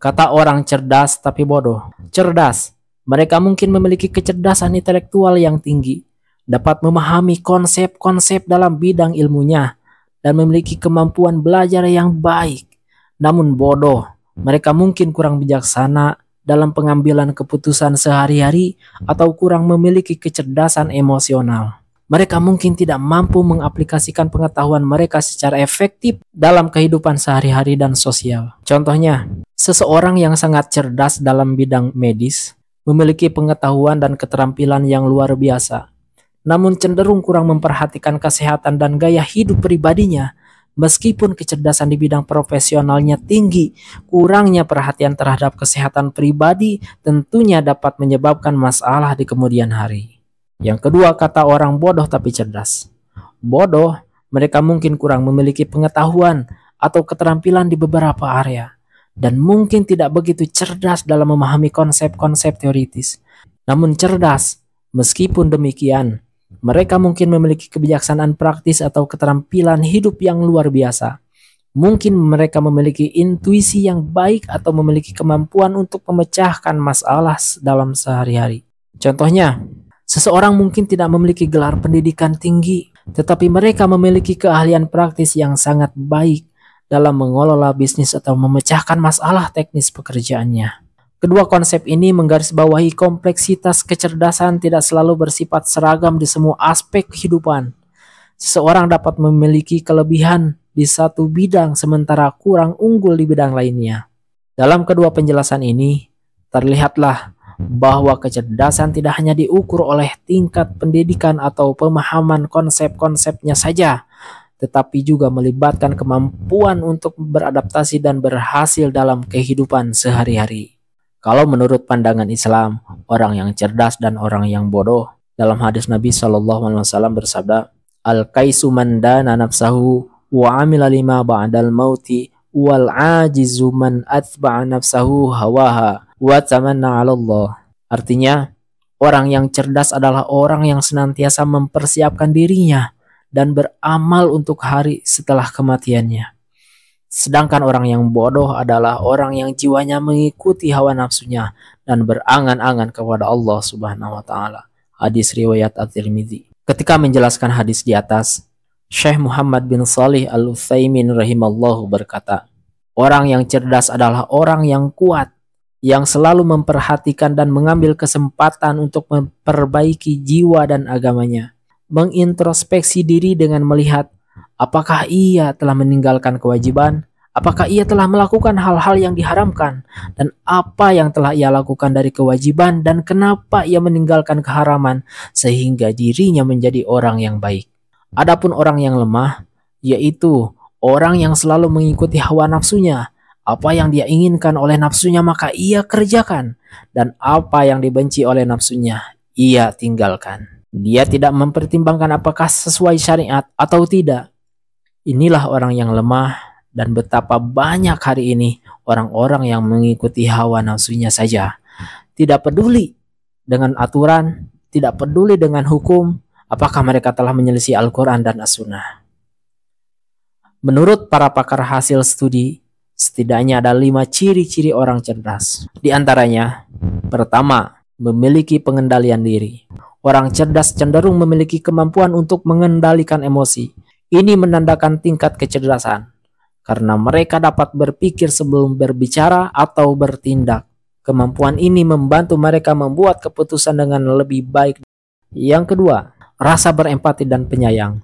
Kata orang cerdas tapi bodoh. Cerdas. Mereka mungkin memiliki kecerdasan intelektual yang tinggi, dapat memahami konsep-konsep dalam bidang ilmunya, dan memiliki kemampuan belajar yang baik. Namun bodoh. Mereka mungkin kurang bijaksana dalam pengambilan keputusan sehari-hari atau kurang memiliki kecerdasan emosional. Mereka mungkin tidak mampu mengaplikasikan pengetahuan mereka secara efektif dalam kehidupan sehari-hari dan sosial. Contohnya, seseorang yang sangat cerdas dalam bidang medis memiliki pengetahuan dan keterampilan yang luar biasa, namun cenderung kurang memperhatikan kesehatan dan gaya hidup pribadinya. Meskipun kecerdasan di bidang profesionalnya tinggi, kurangnya perhatian terhadap kesehatan pribadi tentunya dapat menyebabkan masalah di kemudian hari. Yang kedua, kata orang bodoh tapi cerdas. Bodoh, mereka mungkin kurang memiliki pengetahuan atau keterampilan di beberapa area, dan mungkin tidak begitu cerdas dalam memahami konsep-konsep teoritis. Namun cerdas, meskipun demikian, mereka mungkin memiliki kebijaksanaan praktis atau keterampilan hidup yang luar biasa. Mungkin mereka memiliki intuisi yang baik atau memiliki kemampuan untuk memecahkan masalah dalam sehari-hari. Contohnya, seseorang mungkin tidak memiliki gelar pendidikan tinggi, tetapi mereka memiliki keahlian praktis yang sangat baik dalam mengelola bisnis atau memecahkan masalah teknis pekerjaannya. Kedua konsep ini menggarisbawahi kompleksitas kecerdasan tidak selalu bersifat seragam di semua aspek kehidupan. Seseorang dapat memiliki kelebihan di satu bidang sementara kurang unggul di bidang lainnya. Dalam kedua penjelasan ini, terlihatlah bahwa kecerdasan tidak hanya diukur oleh tingkat pendidikan atau pemahaman konsep-konsepnya saja, tetapi juga melibatkan kemampuan untuk beradaptasi dan berhasil dalam kehidupan sehari-hari. Kalau menurut pandangan Islam, orang yang cerdas dan orang yang bodoh, dalam hadis Nabi SAW bersabda, Al-kaisu man dana nafsahu wa amila lima ba'dal mauti wal ajizu man atba'a nafsahu hawaha wa tamanna 'ala Allah. Artinya, orang yang cerdas adalah orang yang senantiasa mempersiapkan dirinya dan beramal untuk hari setelah kematiannya. Sedangkan orang yang bodoh adalah orang yang jiwanya mengikuti hawa nafsunya dan berangan-angan kepada Allah Subhanahu wa taala. Hadis riwayat At-Tirmidzi. Ketika menjelaskan hadis di atas, Syekh Muhammad bin Shalih Al-Utsaimin rahimallahu berkata, orang yang cerdas adalah orang yang kuat, yang selalu memperhatikan dan mengambil kesempatan untuk memperbaiki jiwa dan agamanya, mengintrospeksi diri dengan melihat apakah ia telah meninggalkan kewajiban, apakah ia telah melakukan hal-hal yang diharamkan, dan apa yang telah ia lakukan dari kewajiban dan kenapa ia meninggalkan keharaman sehingga dirinya menjadi orang yang baik. Adapun orang yang lemah, yaitu orang yang selalu mengikuti hawa nafsunya. Apa yang dia inginkan oleh nafsunya maka ia kerjakan, dan apa yang dibenci oleh nafsunya ia tinggalkan. Dia tidak mempertimbangkan apakah sesuai syariat atau tidak. Inilah orang yang lemah, dan betapa banyak hari ini orang-orang yang mengikuti hawa nafsunya saja. Tidak peduli dengan aturan, tidak peduli dengan hukum, apakah mereka telah menyelisih Al-Quran dan As-Sunnah. Menurut para pakar hasil studi, setidaknya ada 5 ciri-ciri orang cerdas. Di antaranya, pertama, memiliki pengendalian diri. Orang cerdas cenderung memiliki kemampuan untuk mengendalikan emosi. Ini menandakan tingkat kecerdasan, karena mereka dapat berpikir sebelum berbicara atau bertindak. Kemampuan ini membantu mereka membuat keputusan dengan lebih baik. Yang kedua, rasa berempati dan penyayang.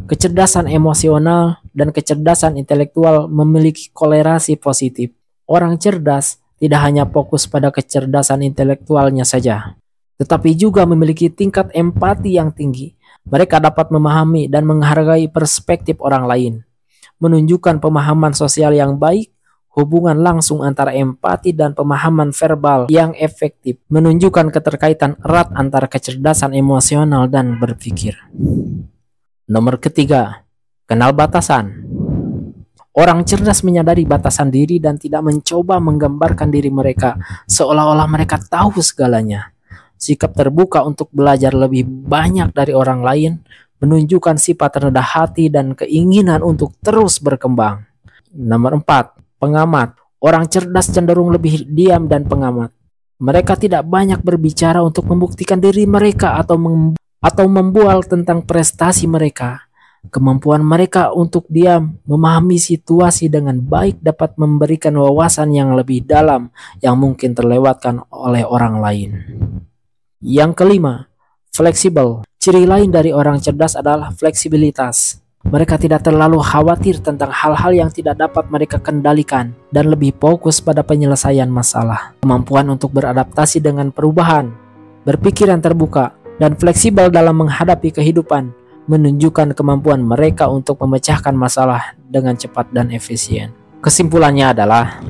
Kecerdasan emosional dan kecerdasan intelektual memiliki kolerasi positif. Orang cerdas tidak hanya fokus pada kecerdasan intelektualnya saja, tetapi juga memiliki tingkat empati yang tinggi. Mereka dapat memahami dan menghargai perspektif orang lain, menunjukkan pemahaman sosial yang baik, hubungan langsung antara empati dan pemahaman verbal yang efektif, menunjukkan keterkaitan erat antara kecerdasan emosional dan berpikir. Nomor ketiga, kenal batasan. Orang cerdas menyadari batasan diri dan tidak mencoba menggambarkan diri mereka seolah-olah mereka tahu segalanya. Sikap terbuka untuk belajar lebih banyak dari orang lain menunjukkan sifat rendah hati dan keinginan untuk terus berkembang. Nomor 4, pengamat. Orang cerdas cenderung lebih diam dan pengamat. Mereka tidak banyak berbicara untuk membuktikan diri mereka atau membual tentang prestasi mereka. Kemampuan mereka untuk diam, memahami situasi dengan baik dapat memberikan wawasan yang lebih dalam yang mungkin terlewatkan oleh orang lain. Yang kelima, fleksibel. Ciri lain dari orang cerdas adalah fleksibilitas. Mereka tidak terlalu khawatir tentang hal-hal yang tidak dapat mereka kendalikan dan lebih fokus pada penyelesaian masalah. Kemampuan untuk beradaptasi dengan perubahan, berpikiran terbuka, dan fleksibel dalam menghadapi kehidupan menunjukkan kemampuan mereka untuk memecahkan masalah dengan cepat dan efisien. Kesimpulannya adalah,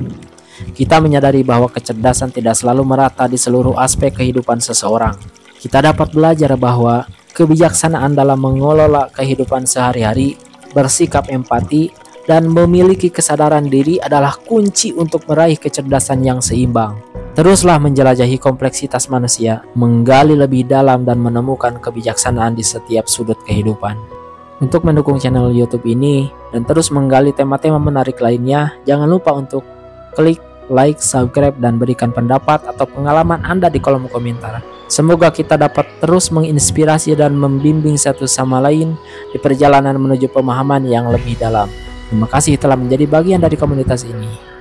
kita menyadari bahwa kecerdasan tidak selalu merata di seluruh aspek kehidupan seseorang. Kita dapat belajar bahwa kebijaksanaan dalam mengelola kehidupan sehari-hari, bersikap empati, dan memiliki kesadaran diri adalah kunci untuk meraih kecerdasan yang seimbang. Teruslah menjelajahi kompleksitas manusia, menggali lebih dalam dan menemukan kebijaksanaan di setiap sudut kehidupan. Untuk mendukung channel YouTube ini dan terus menggali tema-tema menarik lainnya, jangan lupa untuk klik like, subscribe, dan berikan pendapat atau pengalaman Anda di kolom komentar. Semoga kita dapat terus menginspirasi dan membimbing satu sama lain di perjalanan menuju pemahaman yang lebih dalam. Terima kasih telah menjadi bagian dari komunitas ini.